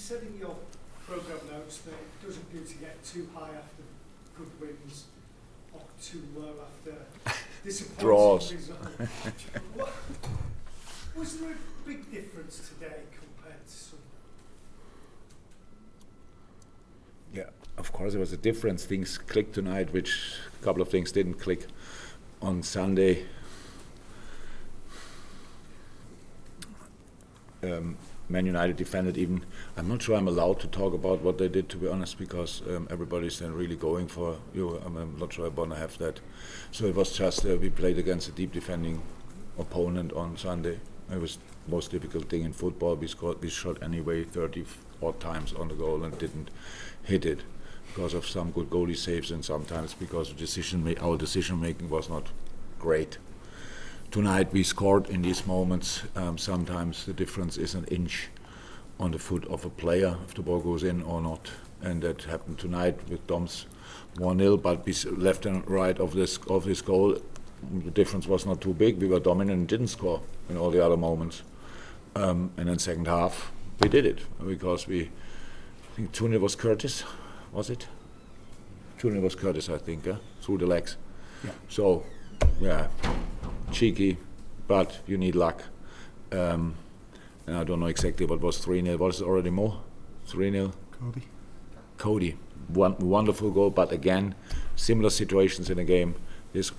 said in your programme notes that it doesn't do to get too high after good wins or too low after disappointing Draws. results. Was there a big difference today compared to Sunday? Yeah, of course there was a difference. Things clicked tonight, which a couple of things didn't click on Sunday. Man United defended even. I'm not sure I'm allowed to talk about what they did, to be honest, because everybody's then really going for you. I'm not sure I want to have that. So it was just we played against a deep defending opponent on Sunday. It was the most difficult thing in football. We shot anyway 30 odd times on the goal and didn't hit it because of some good goalie saves and sometimes because of our decision making was not great. Tonight we scored in these moments. Sometimes the difference is an inch on the foot of a player if the ball goes in or not, and that happened tonight with Dom's 1-0. But left and right of this goal, the difference was not too big. We were dominant and didn't score in all the other moments. And then second half we did it because I think 2-0 was Curtis, was it? 2-0 was Curtis, I think, through the legs. Yeah. So, yeah. Cheeky, but you need luck. And I don't know exactly what was 3-0. Was it already more? 3-0? Cody. Wonderful goal, but again, similar situations in the game. This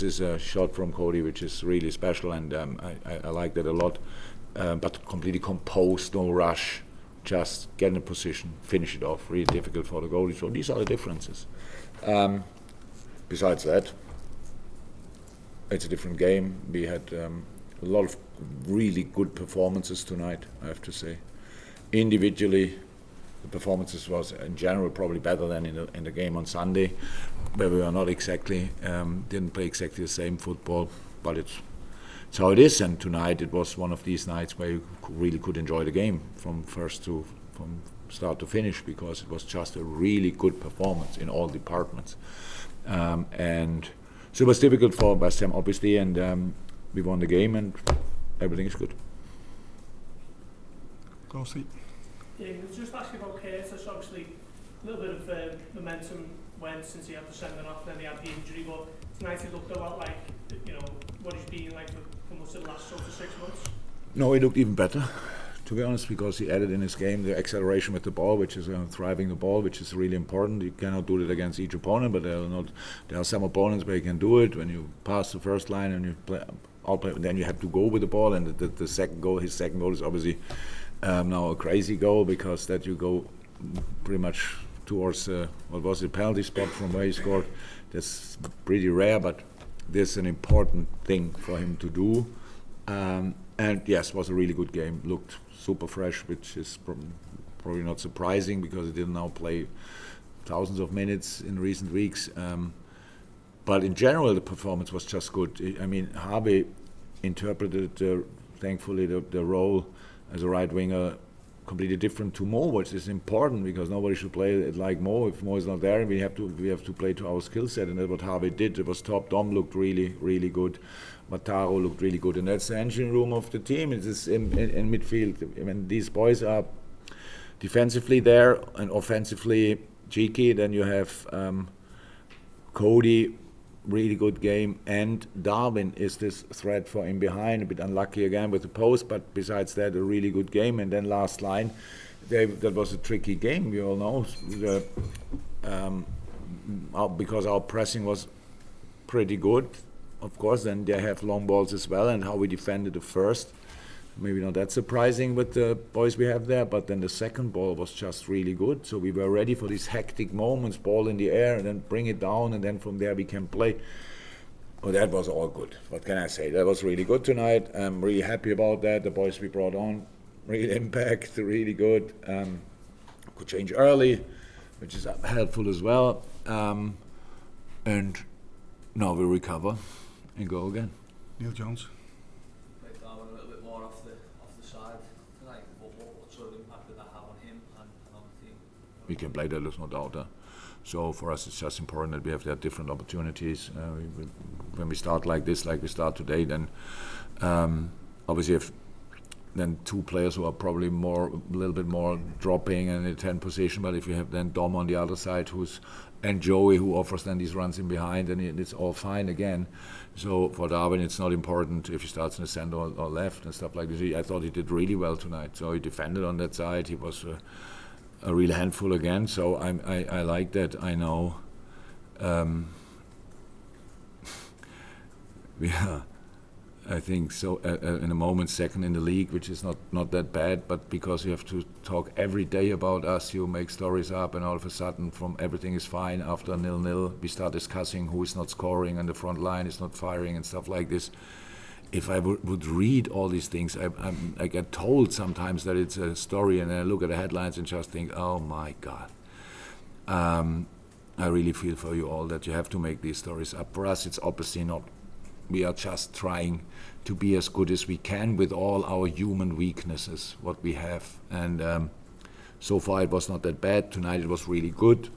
is a shot from Cody, which is really special, and I like that a lot. But completely composed, no rush, just get in a position, finish it off. Really difficult for the goalie. So these are the differences. Besides that, it's a different game. We had a lot of really good performances tonight, I have to say. Individually, the performances was in general probably better than in the game on Sunday, where we were not exactly, didn't play exactly the same football, but it's how it is. And tonight it was one of these nights where you really could enjoy the game from start to finish, because it was just a really good performance in all departments. And so it was difficult for West Ham, obviously, and we won the game, and everything is good. Go see. Yeah, just asking about Curtis. Obviously, a little bit of momentum went since he had the sending off, then he had the injury. But tonight he looked a lot like, what he's been like for most of the last 6 months. No, he looked even better, to be honest, because he added in his game the acceleration with the ball, which is thriving the ball, which is really important. You cannot do it against each opponent, but there are some opponents where you can do it when you pass the first line and you play, then you have to go with the ball. And the second goal, his second goal is obviously now a crazy goal, because that you go pretty much towards penalty spot from where he scored. That's pretty rare, but this is an important thing for him to do. And yes, it was a really good game. Looked super fresh, which is probably not surprising because he didn't now play thousands of minutes in recent weeks. But in general, the performance was just good. I mean, Harvey interpreted, thankfully, the role as a right winger completely different to Mo, which is important because nobody should play it like Mo. If Mo is not there, we have to play to our skill set, and that's what Harvey did. It was top. Dom looked really, really good. Mataro looked really good, and that's the engine room of the team. It's in midfield. I mean, these boys are defensively there and offensively cheeky. Then you have Cody, really good game, and Darwin is this threat for in behind. A bit unlucky again with the post, but besides that, a really good game. And then last line, that was a tricky game. We all know because our pressing was pretty good. Of course, then they have long balls as well, and how we defended the first, maybe not that surprising with the boys we have there, but then the second ball was just really good. So we were ready for these hectic moments, ball in the air, and then bring it down, and then from there we can play. Oh, that was all good. What can I say? That was really good tonight. I'm really happy about that. The boys we brought on, real impact, really good. Could change early, which is helpful as well. And now we recover and go again. Neil Jones. Played Darwin a little bit more off the side tonight. What sort of impact did that have on him and on the team? We can play that, there's no doubt. So for us, it's just important that we have that different opportunities. When we start like this, like we start today, then obviously if then two players who are probably a little bit more dropping in the 10 position. But if you have then Dom on the other side, and Joey, who offers then these runs in behind, and it's all fine again. So for Darwin, it's not important if he starts in the center or left and stuff like this. I thought he did really well tonight. So he defended on that side. He was a real handful again. So I like that. I know. Yeah. I think so. In a moment, second in the league, which is not that bad, but because you have to talk every day about us, you make stories up, and all of a sudden, from everything is fine after 0-0, we start discussing who is not scoring and the front line is not firing and stuff like this. If I would read all these things, I get told sometimes that it's a story, and then I look at the headlines and just think, oh my God. I really feel for you all that you have to make these stories up. For us, it's obviously not. We are just trying to be as good as we can with all our human weaknesses, what we have. And so far it was not that bad. Tonight it was really good.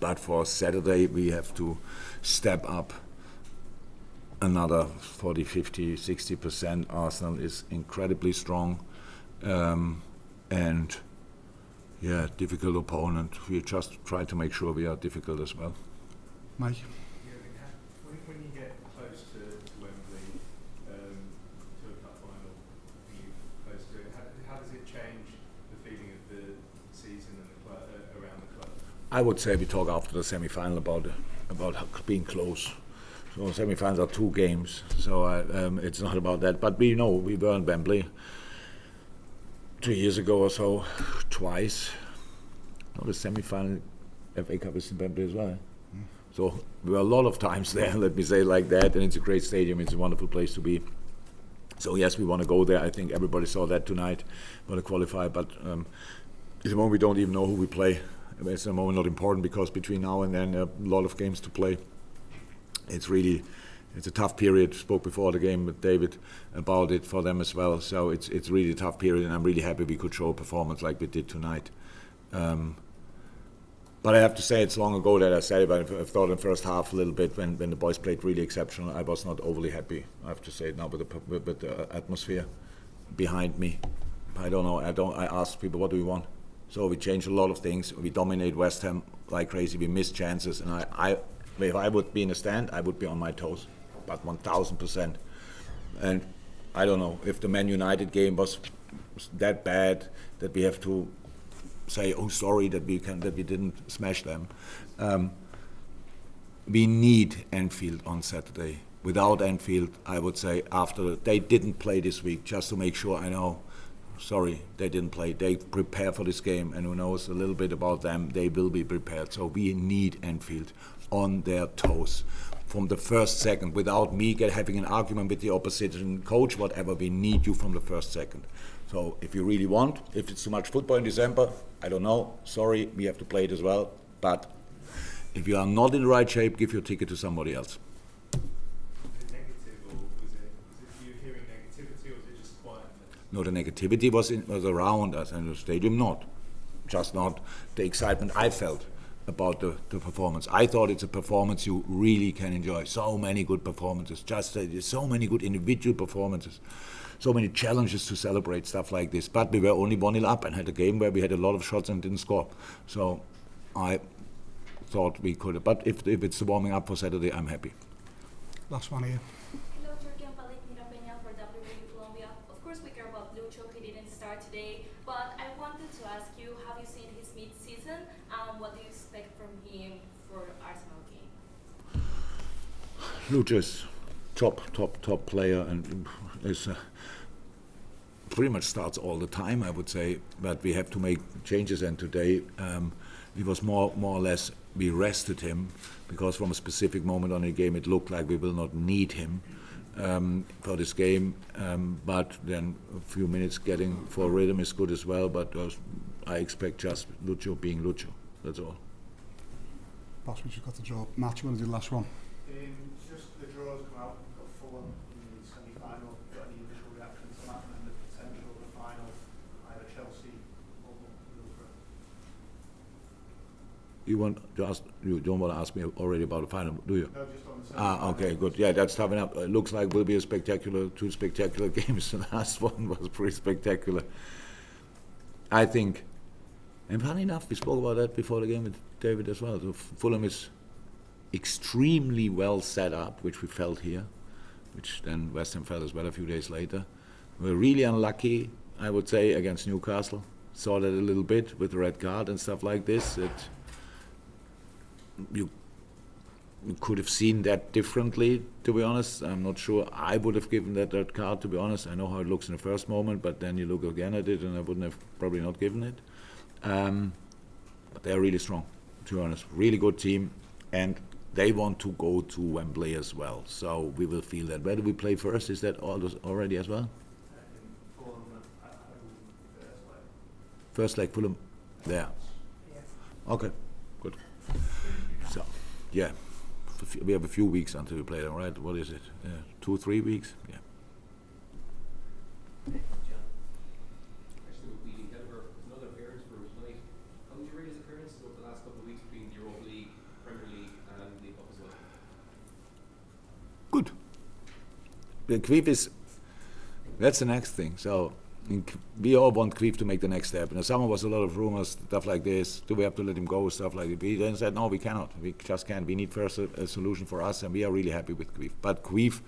But for Saturday we have to step up another 40, 50, 60%. Arsenal is incredibly strong. And yeah, difficult opponent. We just try to make sure we are difficult as well. Mike? When you get close to Wembley, to a cup final, close to it, how does it change the feeling of the season and the club, around the club? I would say we talk after the semi-final about being close. So semi-finals are 2 games, so it's not about that. But we know we were in Wembley 2 years ago or so, twice. The semi-final FA Cup is in Wembley as well. So we were a lot of times there, let me say it like that, and it's a great stadium, it's a wonderful place to be. So yes, we want to go there. I think everybody saw that tonight, want to qualify, but at the moment we don't even know who we play. It's at the moment not important because between now and then a lot of games to play. It's a tough period. Spoke before the game with David about it for them as well. So it's really a tough period, and I'm really happy we could show a performance like we did tonight. But I have to say it's long ago that I said it, but I thought in the first half a little bit when the boys played really exceptional. I was not overly happy, I have to say it now, with the atmosphere behind me. I don't know, I asked people, what do we want? So we changed a lot of things. We dominate West Ham like crazy. We missed chances, and if I would be in the stand, I would be on my toes, but 1,000%. And I don't know if the Man United game was that bad that we have to say, oh, sorry that we didn't smash them. We need Anfield on Saturday. Without Anfield, I would say they didn't play this week, just to make sure I know. Sorry, they didn't play. They prepare for this game, and who knows a little bit about them, they will be prepared. So we need Anfield on their toes from the first second, without me having an argument with the opposition coach, whatever. We need you from the first second. So if you really want, if it's too much football in December, I don't know, sorry, we have to play it as well. But if you are not in the right shape, give your ticket to somebody else. Was it negative, or was it you hearing negativity, or was it just quietness? No, the negativity was around us in the stadium, just not the excitement I felt about the performance. I thought it's a performance you really can enjoy. So many good performances, so many good individual performances, so many challenges to celebrate, stuff like this. But we were only 1-0 up and had a game where we had a lot of shots and didn't score. So I thought we could. But if it's warming up for Saturday, I'm happy. Last one here. Hello, Jurgen for WW Colombia. Of course, we care about Lucho. He didn't start today, but I wanted to ask you: have you seen his mid-season? What do you expect from him for Arsenal game? Lucho's top player, and is pretty much starts all the time, I would say. But we have to make changes, and today it was more or less we rested him because from a specific moment on the game it looked like we will not need him for this game. But then a few minutes getting for rhythm is good as well. But I expect just Lucho being Lucho. That's all. Boss, we just got the draw. Matt, you want to do the last one? Just the draws come out, got Fulham in the semi-final. Got any initial reactions to that and the potential of the final, either Chelsea or Liverpool? You want to ask? You don't want to ask me already about the final, do you? No, just on the Okay, good. Yeah, that's tough enough. It looks like will be a spectacular, 2 spectacular games. The last one was pretty spectacular. I think, and funny enough, we spoke about that before the game with David as well. So Fulham is extremely well set up, which we felt here, which then West Ham felt as well a few days later. We're really unlucky, I would say, against Newcastle. Saw that a little bit with the red card and stuff like this. You could have seen that differently, to be honest. I'm not sure I would have given that red card, to be honest. I know how it looks in the first moment, but then you look again at it and I wouldn't have probably not given it. But they're really strong, to be honest. Really good team, and they want to go to Wembley as well. So we will feel that. Where do we play first? Is that already as well? First leg, Fulham. There. Okay, good. So, yeah, we have a few weeks until we play them, right? What is it? 2 or 3 weeks? Yeah. Actually, we deliver another appearance for him tonight. How would you rate his appearances over the last couple of weeks between the Europa League, Premier League, and League Cup as well? Good. The Kvif is, that's the next thing. So we all want Kvif to make the next step. In the summer was a lot of rumors, stuff like this. Do we have to let him go? Stuff like that. We then said, no, we cannot. We just can't. We need first a solution for us, and we are really happy with Kvif. But Kvif,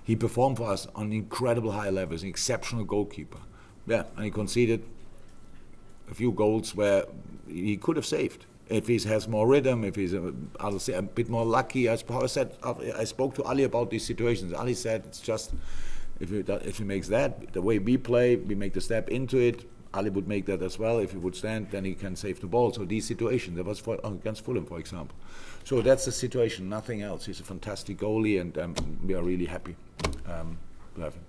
he performed for us on incredible high levels, an exceptional goalkeeper. Yeah, and he conceded a few goals where he could have saved. If he has more rhythm, if he's I'll say a bit more lucky. I spoke to Ali about these situations. Ali said it's just if he makes that, the way we play, we make the step into it. Ali would make that as well. If he would stand, then he can save the ball. So these situations, that was against Fulham, for example. So that's the situation, nothing else. He's a fantastic goalie, and we are really happy to have him.